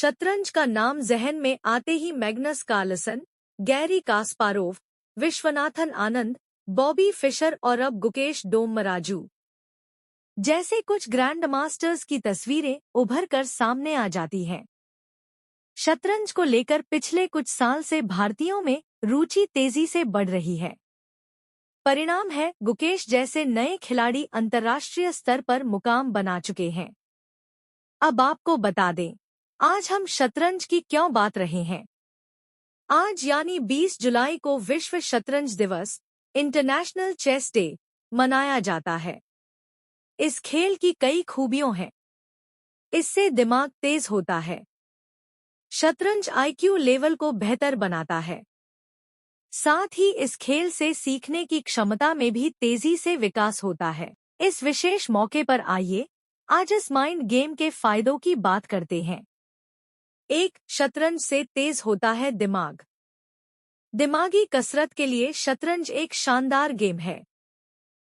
शतरंज का नाम जहन में आते ही Magnus Carlsen, Garry Kasparov, Viswanathan Anand, Bobby Fischer और अब गुकेश डोमराजू जैसे कुछ ग्रैंड मास्टर्स की तस्वीरें उभर कर सामने आ जाती हैं। शतरंज को लेकर पिछले कुछ साल से भारतीयों में रुचि तेजी से बढ़ रही है। परिणाम है गुकेश जैसे नए खिलाड़ी अंतर्राष्ट्रीय स्तर पर मुकाम बना चुके हैं। अब आपको बता दें, आज हम शतरंज की क्यों बात रहे हैं। आज यानी 20 जुलाई को विश्व शतरंज दिवस इंटरनेशनल चेस डे मनाया जाता है। इस खेल की कई खूबियां हैं। इससे दिमाग तेज होता है। शतरंज आईक्यू लेवल को बेहतर बनाता है। साथ ही इस खेल से सीखने की क्षमता में भी तेजी से विकास होता है। इस विशेष मौके पर आइए आज इस माइंड गेम के फायदों की बात करते हैं। 1. शतरंज से तेज होता है दिमाग। दिमागी कसरत के लिए शतरंज एक शानदार गेम है।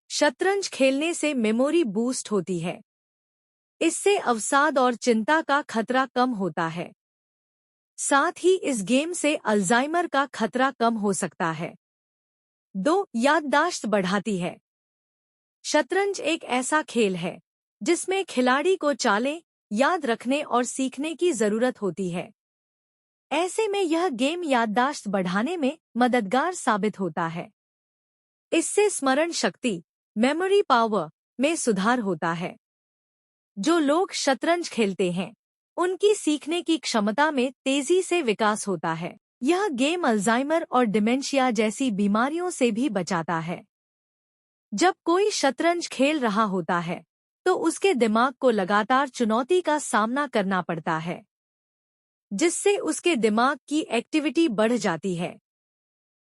शतरंज खेलने से मेमोरी बूस्ट होती है। इससे अवसाद और चिंता का खतरा कम होता है। साथ ही इस गेम से अल्जाइमर का खतरा कम हो सकता है। 2. याददाश्त बढ़ाती है। शतरंज एक ऐसा खेल है जिसमें खिलाड़ी को चालें याद रखने और सीखने की जरूरत होती है। ऐसे में यह गेम याददाश्त बढ़ाने में मददगार साबित होता है। इससे स्मरण शक्ति, मेमोरी पावर में सुधार होता है। जो लोग शतरंज खेलते हैं उनकी सीखने की क्षमता में तेजी से विकास होता है। यह गेम अल्जाइमर और डिमेंशिया जैसी बीमारियों से भी बचाता है। जब कोई शतरंज खेल रहा होता है तो उसके दिमाग को लगातार चुनौती का सामना करना पड़ता है, जिससे उसके दिमाग की एक्टिविटी बढ़ जाती है।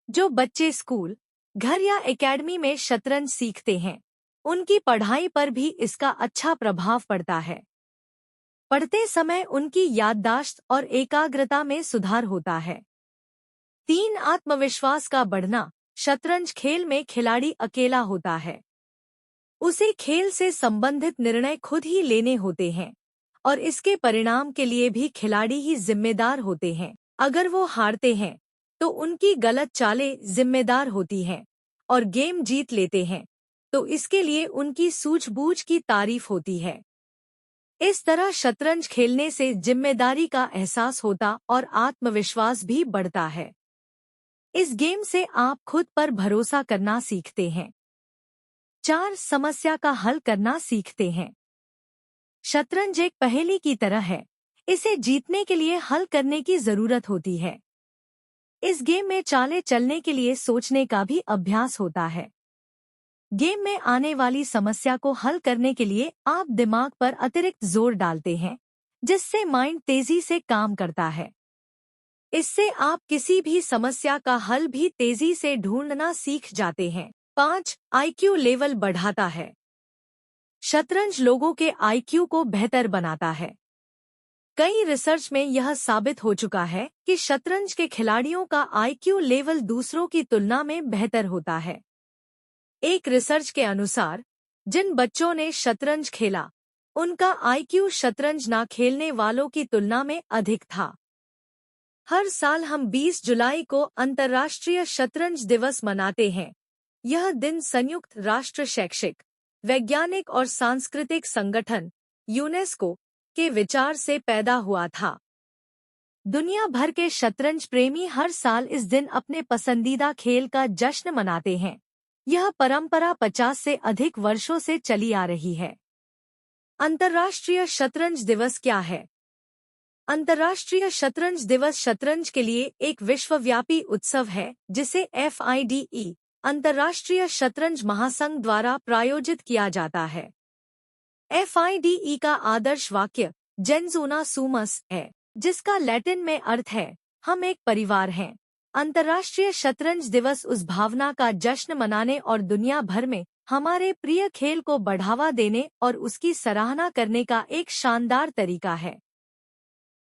जो बच्चे स्कूल, घर या एकेडमी में शतरंज सीखते हैं उनकी पढ़ाई पर भी इसका अच्छा प्रभाव पड़ता है। पढ़ते समय उनकी याददाश्त और एकाग्रता में सुधार होता है। 3. आत्मविश्वास का बढ़ना। शतरंज खेल में खिलाड़ी अकेला होता है। उसे खेल से संबंधित निर्णय खुद ही लेने होते हैं और इसके परिणाम के लिए भी खिलाड़ी ही जिम्मेदार होते हैं। अगर वो हारते हैं तो उनकी गलत चालें जिम्मेदार होती हैं और गेम जीत लेते हैं तो इसके लिए उनकी सूझबूझ की तारीफ होती है। इस तरह शतरंज खेलने से जिम्मेदारी का एहसास होता और आत्मविश्वास भी बढ़ता है। इस गेम से आप खुद पर भरोसा करना सीखते हैं। 4. समस्या का हल करना सीखते हैं। शतरंज एक पहेली की तरह है। इसे जीतने के लिए हल करने की जरूरत होती है। इस गेम में चालें चलने के लिए सोचने का भी अभ्यास होता है। गेम में आने वाली समस्या को हल करने के लिए आप दिमाग पर अतिरिक्त जोर डालते हैं, जिससे माइंड तेजी से काम करता है। इससे आप किसी भी समस्या का हल भी तेजी से ढूंढना सीख जाते हैं। 5. आईक्यू लेवल बढ़ाता है। शतरंज लोगों के आईक्यू को बेहतर बनाता है। कई रिसर्च में यह साबित हो चुका है कि शतरंज के खिलाड़ियों का आईक्यू लेवल दूसरों की तुलना में बेहतर होता है। एक रिसर्च के अनुसार जिन बच्चों ने शतरंज खेला उनका आईक्यू शतरंज ना खेलने वालों की तुलना में अधिक था। हर साल हम 20 जुलाई को अंतर्राष्ट्रीय शतरंज दिवस मनाते हैं। यह दिन संयुक्त राष्ट्र शैक्षिक, वैज्ञानिक और सांस्कृतिक संगठन यूनेस्को के विचार से पैदा हुआ था। दुनिया भर के शतरंज प्रेमी हर साल इस दिन अपने पसंदीदा खेल का जश्न मनाते हैं। यह परंपरा 50 से अधिक वर्षों से चली आ रही है। अंतर्राष्ट्रीय शतरंज दिवस क्या है? अंतर्राष्ट्रीय शतरंज दिवस शतरंज के लिए एक विश्वव्यापी उत्सव है जिसे FIDE अंतर्राष्ट्रीय शतरंज महासंघ द्वारा प्रायोजित किया जाता है। FIDE का आदर्श वाक्य जेन्स una sumus है, जिसका लैटिन में अर्थ है हम एक परिवार हैं। अंतर्राष्ट्रीय शतरंज दिवस उस भावना का जश्न मनाने और दुनिया भर में हमारे प्रिय खेल को बढ़ावा देने और उसकी सराहना करने का एक शानदार तरीका है।